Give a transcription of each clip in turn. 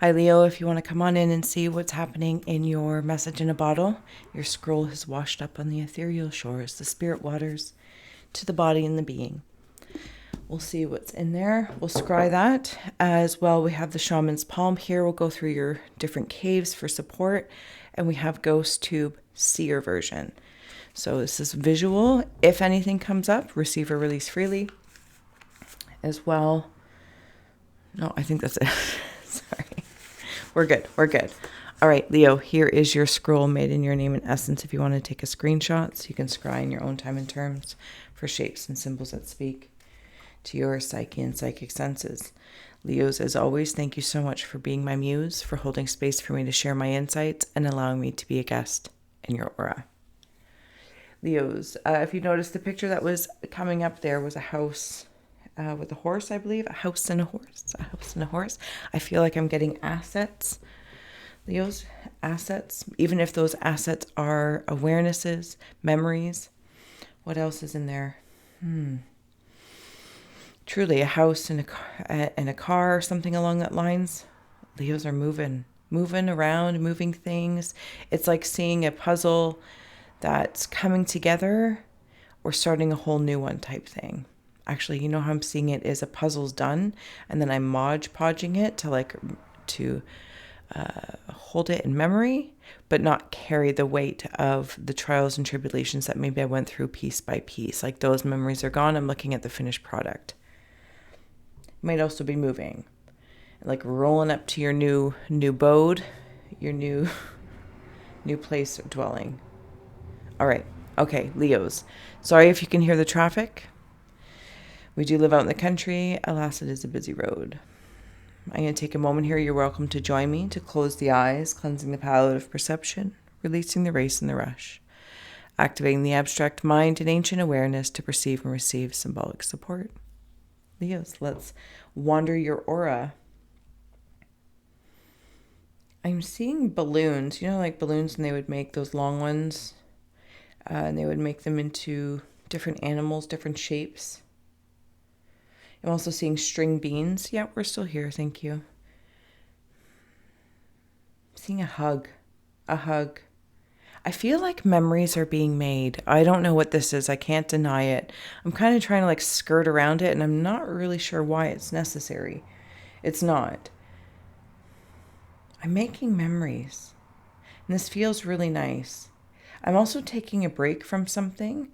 Hi, Leo. If you want to come on in and see what's happening in your message in a bottle, your scroll has washed up on the ethereal shores, the spirit waters, to the body and the being. We'll see what's in there. We'll scry that. As well, we have the shaman's palm here. We'll go through your different caves for support. And we have ghost tube seer version. So this is visual. If anything comes up, receive or release freely. As well. No, I think that's it. Sorry. We're good. We're good. All right, Leo, here is your scroll made in your name and essence. If you want to take a screenshot, so you can scry in your own time and terms for shapes and symbols that speak to your psyche and psychic senses. Leos, as always, thank you so much for being my muse, for holding space for me to share my insights and allowing me to be a guest in your aura. Leos, if you noticed, the picture that was coming up there was a house with a horse, I believe. A house and a horse. A house and a horse. I feel like I'm getting assets. Leo's assets. Even if those assets are awarenesses, memories. What else is in there? Truly, a house and a car, something along that lines. Leos are moving around, moving things. It's like seeing a puzzle that's coming together or starting a whole new one type thing. Actually, you know how I'm seeing it is a puzzle's done, and then I'm Mod Podging it to hold it in memory, but not carry the weight of the trials and tribulations that maybe I went through piece by piece. Like those memories are gone. I'm looking at the finished product. Might also be moving, like rolling up to your new abode, your new place of dwelling. All right. Okay, Leos. Sorry if you can hear the traffic. We do live out in the country. Alas, it is a busy road. I'm going to take a moment here. You're welcome to join me to close the eyes, cleansing the palette of perception, releasing the race and the rush, activating the abstract mind and ancient awareness to perceive and receive symbolic support. Leos, let's wander your aura. I'm seeing balloons. You know, like balloons, and they would make those long ones, and they would make them into different animals, different shapes. I'm also seeing string beans. Yeah, we're still here. Thank you. I'm seeing a hug. A hug. I feel like memories are being made. I don't know what this is. I can't deny it. I'm kind of trying to like skirt around it, and I'm not really sure why it's necessary. It's not. I'm making memories. And this feels really nice. I'm also taking a break from something.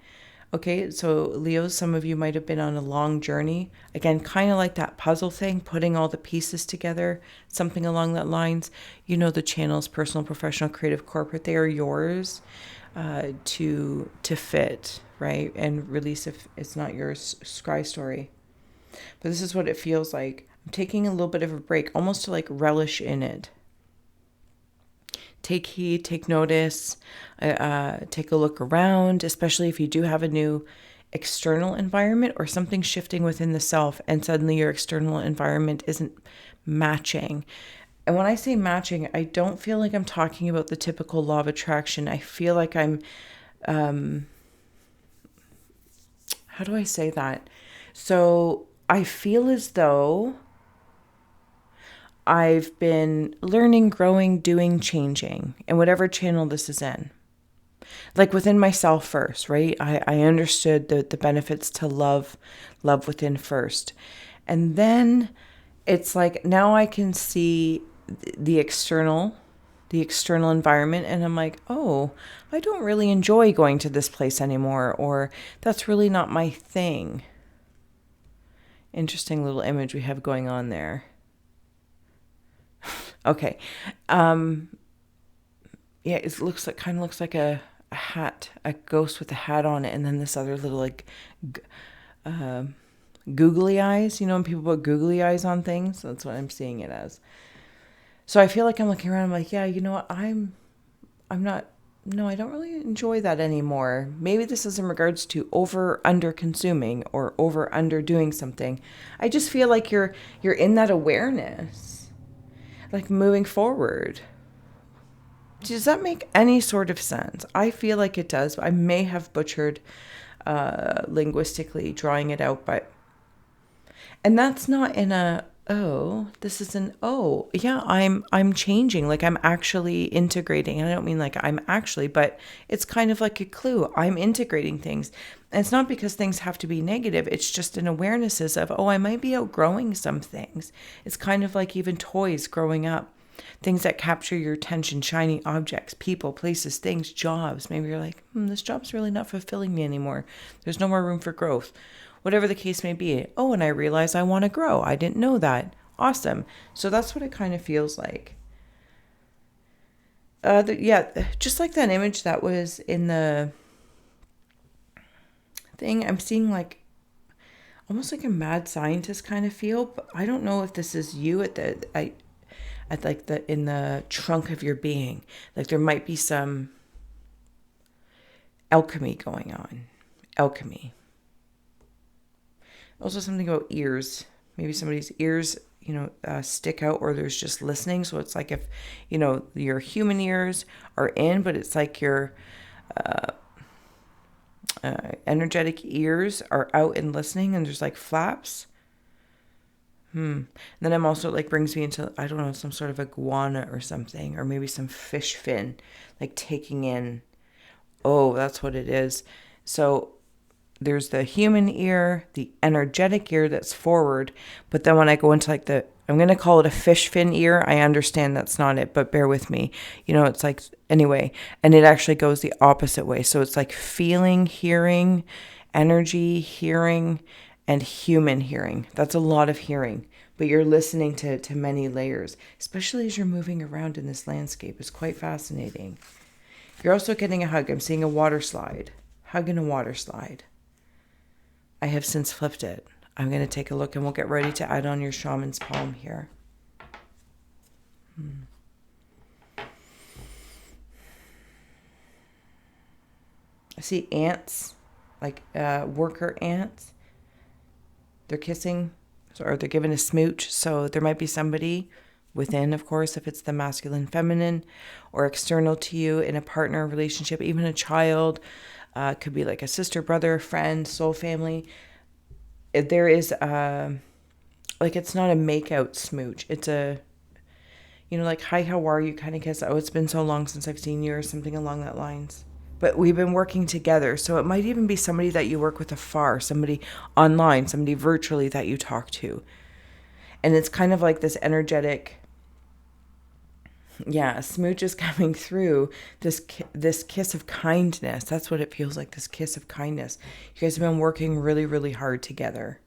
Okay, so Leo, some of you might have been on a long journey. Again, kind of like that puzzle thing, putting all the pieces together, something along that lines. You know the channels, personal, professional, creative, corporate, they are yours to fit, right? And release if it's not your scry story. But this is what it feels like. I'm taking a little bit of a break, almost to like relish in it. Take heed, take notice, take a look around, especially if you do have a new external environment or something shifting within the self and suddenly your external environment isn't matching. And when I say matching, I don't feel like I'm talking about the typical law of attraction. I feel like I'm, how do I say that? So I feel as though I've been learning, growing, doing, changing, in whatever channel this is in. Like within myself first, right? I understood the benefits to love within first. And then it's like now I can see the external environment, and I'm like, oh, I don't really enjoy going to this place anymore, or that's really not my thing. Interesting little image we have going on there. Okay. Yeah, it kind of looks like a hat, a ghost with a hat on it, and then this other little like googly eyes. You know when people put googly eyes on things? That's what I'm seeing it as. So I feel like I'm looking around, I'm like, yeah, you know what? I'm not, no, I don't really enjoy that anymore. Maybe this is in regards to under consuming or under doing something. I just feel like you're in that awareness. Like moving forward. Does that make any sort of sense? I feel like it does. I may have butchered linguistically drawing it out, and that's not in a oh, this is an oh. Yeah, I'm changing. Like I'm actually integrating. And I don't mean like I'm actually, but it's kind of like a clue. I'm integrating things. And it's not because things have to be negative. It's just an awarenesses of, oh, I might be outgrowing some things. It's kind of like even toys growing up. Things that capture your attention, shiny objects, people, places, things, jobs. Maybe you're like, this job's really not fulfilling me anymore. There's no more room for growth. Whatever the case may be. Oh, and I realize I want to grow. I didn't know that. Awesome. So that's what it kind of feels like. Just like that image that was in the thing, I'm seeing like almost like a mad scientist kind of feel, but I don't know if this is you at like the in the trunk of your being. Like there might be some alchemy going on. Alchemy. Also something about ears. Maybe somebody's ears, stick out, or there's just listening. So it's like if, your human ears are in, but it's like your energetic ears are out and listening, and there's like flaps. Then I'm also like brings me into, I don't know, some sort of iguana or something, or maybe some fish fin, like taking in. Oh, that's what it is. So there's the human ear, the energetic ear that's forward. But then when I go into like I'm going to call it a fish fin ear. I understand that's not it, but bear with me. It's like, anyway, and it actually goes the opposite way. So it's like feeling, hearing, energy, hearing, and human hearing. That's a lot of hearing, but you're listening to many layers, especially as you're moving around in this landscape. It's quite fascinating. You're also getting a hug. I'm seeing a water slide. Hug and a water slide. I have since flipped it. I'm going to take a look and we'll get ready to add on your shaman's palm here. I see ants, like worker ants. They're kissing, or they're giving a smooch. So there might be somebody within, of course, if it's the masculine, feminine, or external to you in a partner relationship, even a child. Could be like a sister, brother, friend, soul family. There is it's not a make out smooch. It's a, like, hi, how are you kind of kiss. Oh, it's been so long since I've seen you, or something along that lines. But we've been working together. So it might even be somebody that you work with afar, somebody online, somebody virtually that you talk to. And it's kind of like this energetic, a smooch is coming through, this kiss of kindness. That's what it feels like, this kiss of kindness. You guys have been working really, really hard together.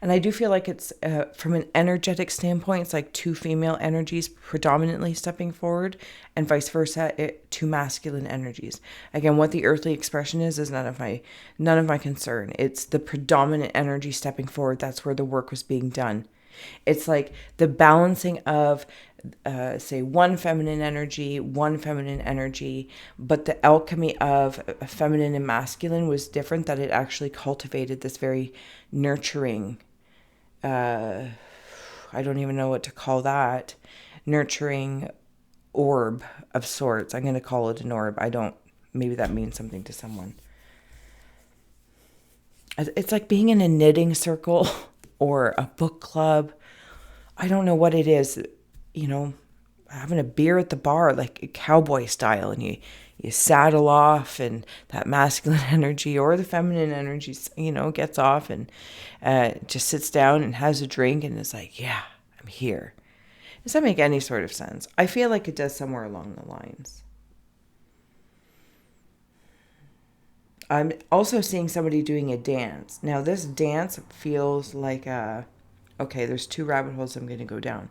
And I do feel like it's, from an energetic standpoint, it's like two female energies predominantly stepping forward, and vice versa, two masculine energies. Again, what the earthly expression is none of my concern. It's the predominant energy stepping forward. That's where the work was being done. It's like the balancing of, say, one feminine energy, but the alchemy of feminine and masculine was different, that it actually cultivated this very nurturing, I don't even know what to call that, nurturing orb of sorts. I'm going to call it an orb. Maybe that means something to someone. It's like being in a knitting circle or a book club. I don't know what it is, having a beer at the bar, like a cowboy style, and you saddle off, and that masculine energy or the feminine energy, gets off and just sits down and has a drink and is like, yeah, I'm here. Does that make any sort of sense? I feel like it does somewhere along the lines. I'm also seeing somebody doing a dance. Now, this dance feels like there's two rabbit holes I'm going to go down.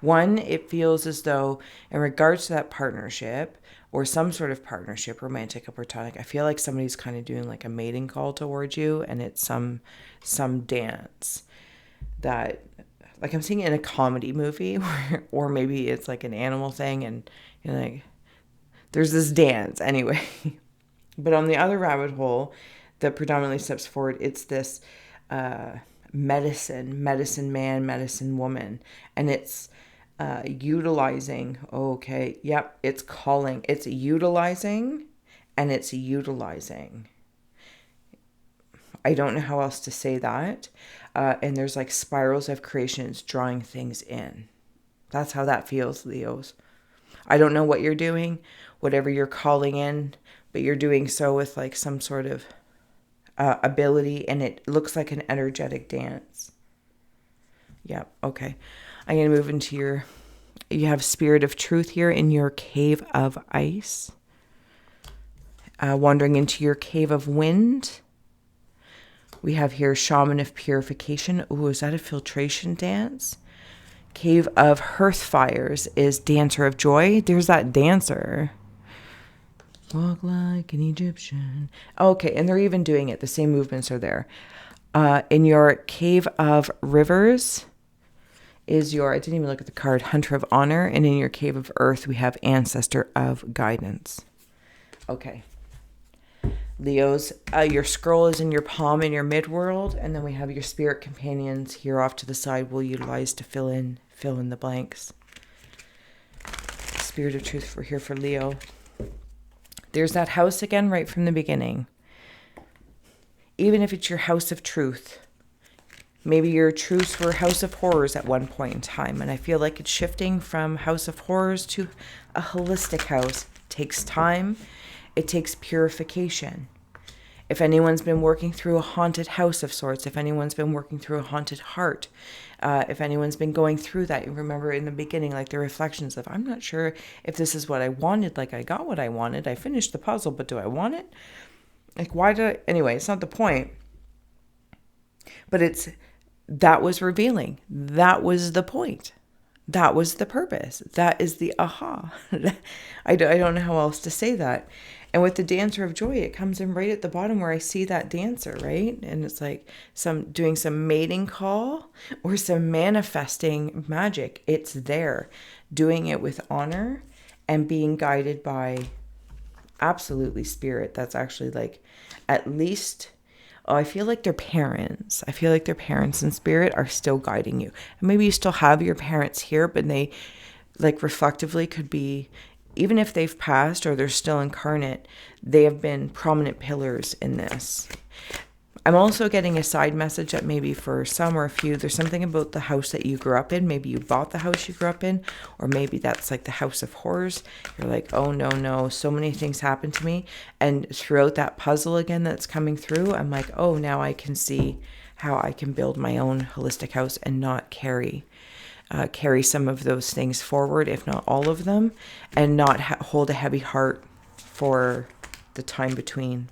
One, it feels as though in regards to that partnership or some sort of partnership, romantic or platonic, I feel like somebody's kind of doing like a mating call towards you, and it's some dance that, like, I'm seeing it in a comedy movie, or maybe it's like an animal thing, and you're like, there's this dance anyway. But on the other rabbit hole that predominantly steps forward, it's this medicine man, medicine woman. And it's utilizing, it's calling. It's utilizing, and it's utilizing. I don't know how else to say that. And there's like spirals of creations drawing things in. That's how that feels, Leos. I don't know what you're doing, whatever you're calling in, but you're doing so with like some sort of ability, and it looks like an energetic dance. Yeah, okay. I'm going to move into you have Spirit of Truth here in your Cave of Ice. Wandering into your Cave of Wind. We have here Shaman of Purification. Ooh, is that a filtration dance? Cave of Hearth Fires is Dancer of Joy. There's that dancer. Walk like an Egyptian. Okay, and they're even doing it. The same movements are there. In your Cave of Rivers is I didn't even look at the card, Hunter of Honor. And in your Cave of Earth, we have Ancestor of Guidance. Okay. Leos, your scroll is in your palm in your midworld, and then we have your spirit companions here off to the side we'll utilize to fill in the blanks. Spirit of Truth, we're here for Leo. There's that house again right from the beginning. Even if it's your house of truth, maybe your truths were House of Horrors at one point in time, and I feel like it's shifting from House of Horrors to a holistic house. It takes time. It takes purification. If anyone's been working through a haunted house of sorts, if anyone's been working through a haunted heart, if anyone's been going through that, you remember in the beginning, like the reflections of, I'm not sure if this is what I wanted, like I got what I wanted, I finished the puzzle, but do I want it? Like, why did I? Anyway, it's not the point. But that was revealing. That was the point. That was the purpose. That is the aha. I don't know how else to say that. And with the Dancer of Joy, it comes in right at the bottom where I see that dancer, right? And it's like doing some mating call or some manifesting magic. It's there, doing it with honor and being guided by absolutely spirit. That's actually like at least, I feel like their parents. I feel like their parents in spirit are still guiding you. And maybe you still have your parents here, but they like reflectively could be, even if they've passed or they're still incarnate, they have been prominent pillars in this. I'm also getting a side message that maybe for some or a few, there's something about the house that you grew up in. Maybe you bought the house you grew up in, or maybe that's like the House of Horrors. You're like, oh no, so many things happened to me. And throughout that puzzle again that's coming through, I'm like, oh, now I can see how I can build my own holistic house and not carry some of those things forward, if not all of them, and not hold a heavy heart for the time between.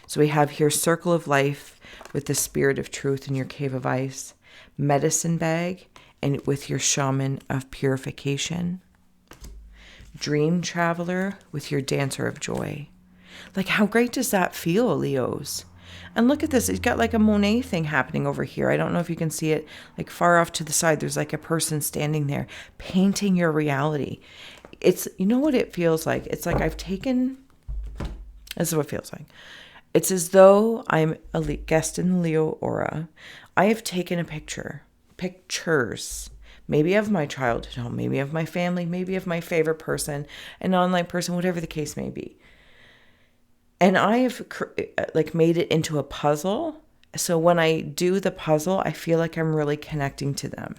So we have here Circle of Life with the Spirit of Truth in your Cave of Ice, Medicine Bag, and with your Shaman of Purification, Dream Traveler with your Dancer of Joy. Like, how great does that feel, Leos? And look at this. It's got like a Monet thing happening over here. I don't know if you can see it, like far off to the side. There's like a person standing there painting your reality. It's, you know what it feels like? It's like this is what it feels like. It's as though I'm a guest in the Leo aura. I have taken pictures, maybe of my childhood home, maybe of my family, maybe of my favorite person, an online person, whatever the case may be. And I have like made it into a puzzle. So when I do the puzzle, I feel like I'm really connecting to them.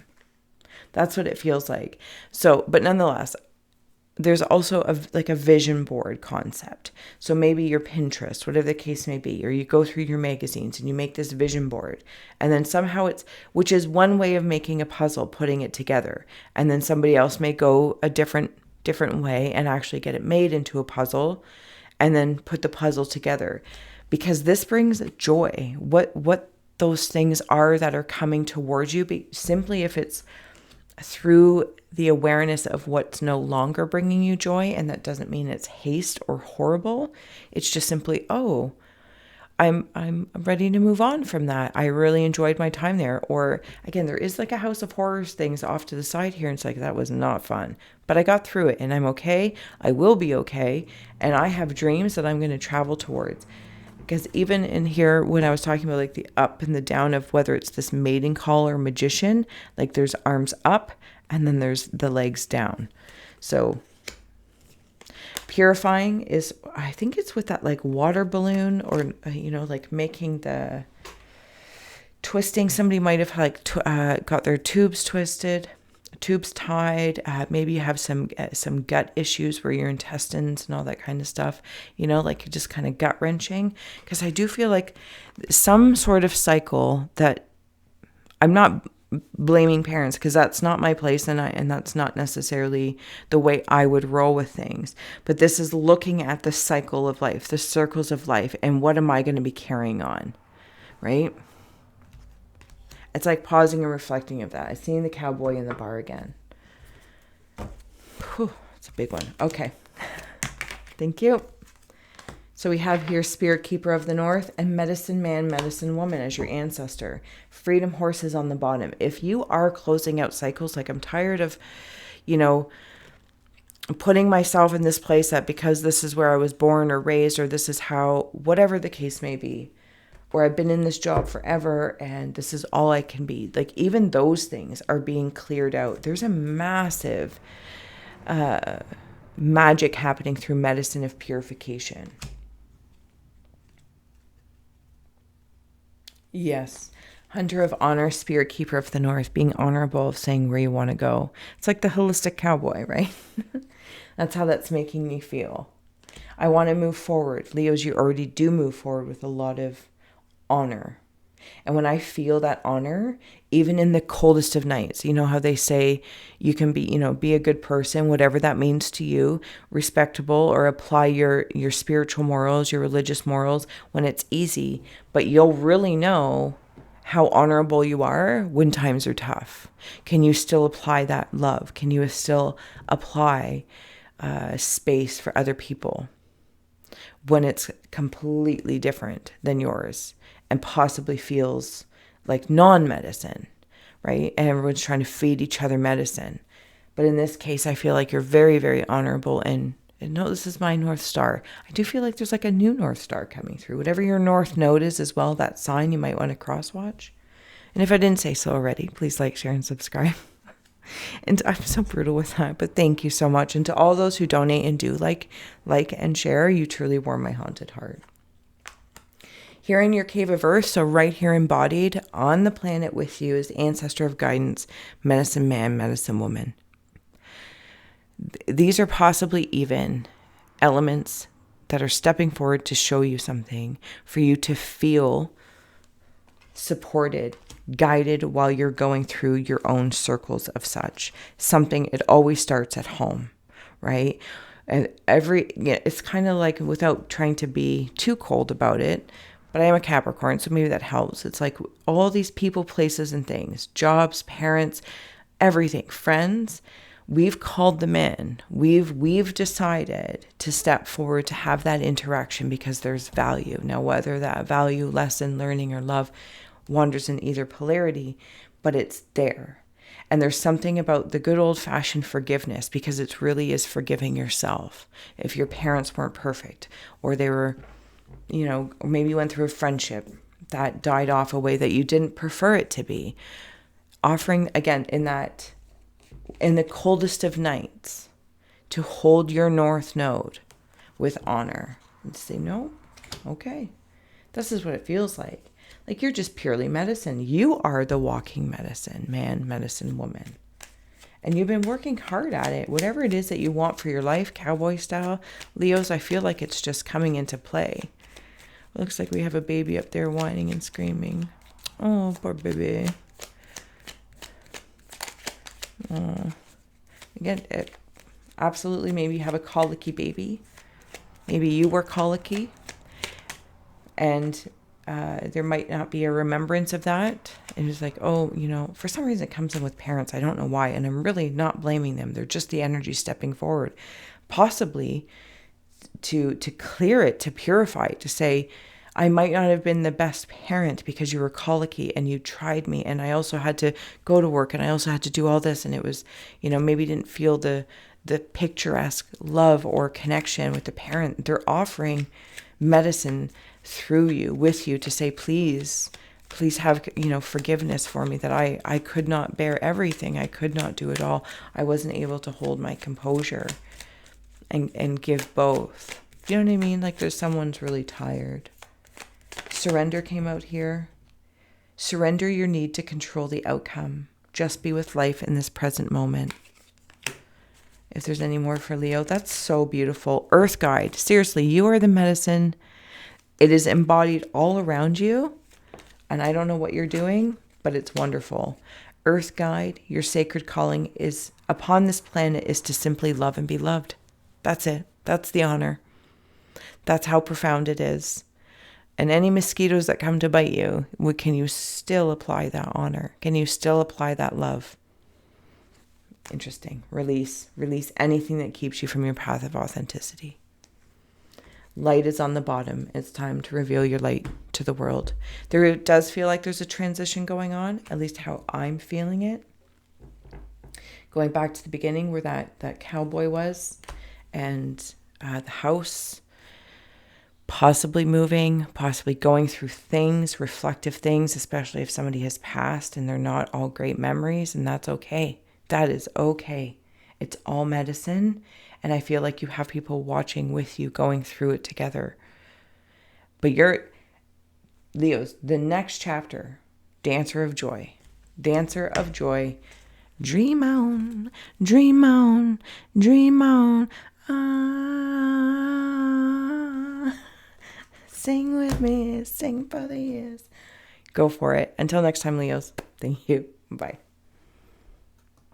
That's what it feels like. So, but nonetheless, there's also a vision board concept. So maybe your Pinterest, whatever the case may be, or you go through your magazines and you make this vision board. And then somehow which is one way of making a puzzle, putting it together. And then somebody else may go a different way and actually get it made into a puzzle and then put the puzzle together, because this brings joy. What those things are that are coming towards you, simply if it's through the awareness of what's no longer bringing you joy, and that doesn't mean it's haste or horrible. It's just simply, oh, I'm ready to move on from that. I really enjoyed my time there. Or again, there is like a House of Horrors things off to the side here. And it's like, that was not fun, but I got through it and I'm okay. I will be okay. And I have dreams that I'm going to travel towards. Because even in here, when I was talking about like the up and the down of whether it's this mating call or magician, like there's arms up and then there's the legs down. So purifying is, I think it's with that like water balloon, or, like making twisting. Somebody might have like got their tubes twisted, tubes tied. Maybe you have some gut issues where your intestines and all that kind of stuff, like you're just kind of gut wrenching. Because I do feel like some sort of cycle that I'm not blaming parents, because that's not my place, and that's not necessarily the way I would roll with things. But this is looking at the cycle of life, the circles of life, and what am I going to be carrying on, right? It's like pausing and reflecting of that. I seen the cowboy in the bar again. Whew, it's a big one. Okay. Thank you. So we have here Spirit Keeper of the North and Medicine Man, Medicine Woman as your ancestor. Freedom Horses on the bottom. If you are closing out cycles, like I'm tired of, putting myself in this place that because this is where I was born or raised, or this is how, whatever the case may be, or I've been in this job forever and this is all I can be. Like even those things are being cleared out. There's a massive magic happening through medicine of purification. Yes. Hunter of honor, Spirit Keeper of the North, being honorable, of saying where you want to go. It's like the holistic cowboy, right? That's how that's making me feel. I want to move forward. Leos, you already do move forward with a lot of honor. And when I feel that honor, even in the coldest of nights, how they say you can be, be a good person, whatever that means to you, respectable, or apply your spiritual morals, your religious morals when it's easy. But you'll really know how honorable you are when times are tough. Can you still apply that love? Can you still apply space for other people when it's completely different than yours and possibly feels like non-medicine, right? And everyone's trying to feed each other medicine. But in this case, I feel like you're very, very honorable. And no, this is my North Star. I do feel like there's like a new North Star coming through. Whatever your North Node is as well, that sign, you might want to cross-watch. And if I didn't say so already, please like, share, and subscribe. And I'm so brutal with that, but thank you so much. And to all those who donate and do like and share, you truly warm my haunted heart. Here in your cave of earth, so right here embodied on the planet with you, is Ancestor of Guidance, Medicine Man, Medicine Woman. These are possibly even elements that are stepping forward to show you something, for you to feel supported, guided while you're going through your own circles of such. Something, it always starts at home, right? And it's kind of like, without trying to be too cold about it, but I am a Capricorn, so maybe that helps. It's like all these people, places, and things, jobs, parents, everything, friends, we've called them in. We've decided to step forward to have that interaction because there's value. Now, whether that value, lesson, learning, or love wanders in either polarity, but it's there. And there's something about the good old-fashioned forgiveness, because it really is forgiving yourself. If your parents weren't perfect, or they were, or maybe you went through a friendship that died off a way that you didn't prefer it to be. Offering, again, in the coldest of nights, to hold your North Node with honor and say, no, okay, this is what it feels like. Like you're just purely medicine. You are the walking medicine man, medicine woman. And you've been working hard at it. Whatever it is that you want for your life, cowboy style, Leos, I feel like it's just coming into play. It looks like we have a baby up there whining and screaming. Oh, poor baby. Oh. Again, absolutely, maybe you have a colicky baby. Maybe you were colicky. And there might not be a remembrance of that. And it's like, for some reason it comes in with parents. I don't know why. And I'm really not blaming them. They're just the energy stepping forward. Possibly to clear it, to purify it, to say, I might not have been the best parent because you were colicky and you tried me. And I also had to go to work and I also had to do all this. And it was, maybe didn't feel the picturesque love or connection with the parent. They're offering medicine through you, with you, to say, please have, forgiveness for me, that I could not bear everything. I could not do it all. I wasn't able to hold my composure and give both. You know what I mean? Like there's someone's really tired. Surrender came out here. Surrender your need to control the outcome. Just be with life in this present moment. If there's any more for Leo, that's so beautiful. Earth Guide. Seriously, you are the medicine. It is embodied all around you. And I don't know what you're doing, but it's wonderful. Earth Guide, your sacred calling is upon this planet is to simply love and be loved. That's it. That's the honor. That's how profound it is. And any mosquitoes that come to bite you, can you still apply that honor? Can you still apply that love? Interesting. Release anything that keeps you from your path of authenticity. Light is on the bottom. It's time to reveal your light to the world. There does feel like there's a transition going on, at least how I'm feeling it. Going back to the beginning where that cowboy was, and the house, possibly moving, possibly going through things, reflective things, especially if somebody has passed and they're not all great memories, and that's okay. That is okay. It's all medicine. And I feel like you have people watching with you, going through it together. But Leo's, the next chapter, Dancer of Joy. Dancer of Joy. Dream on, dream on, dream on. Ah. Sing with me, sing for the years. Go for it. Until next time, Leos. Thank you. Bye.